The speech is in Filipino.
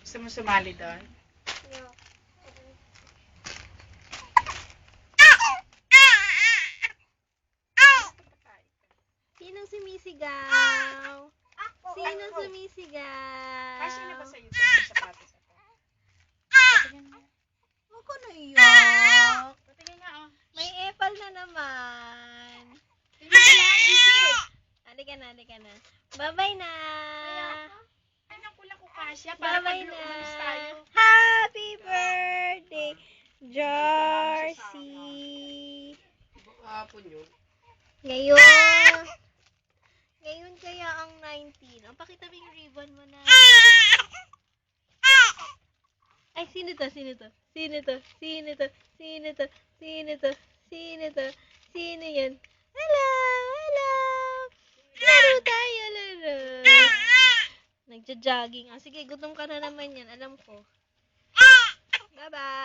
Gusto mo sumali doon? Sinong sumisigaw? Sinong sumisigaw? Kasi na ba sa'yo ito yung sapatos ako? Patingin nga. Huwag ko naiyak. Patingin nga, oh. May epal na naman. Tingin ka lang, easy. Halika na, halika na. Bye-bye na. Tingnan ko lang kung kasya para pag Bye-bye na. umalis tayo. Happy birthday, Jersey. Hapon yun. Ngayon kaya ang 19. Ang pakita mo yung ribbon mo na. Ay, sino to? Sino to? Sino to? Sino to? Sino to? Sino to? Sino to? Sino yan? Hello! Hello! Laro tayo, laro! Nagja-jogging. Ah, sige, gutom ka na naman yan. Alam ko. Bye-bye!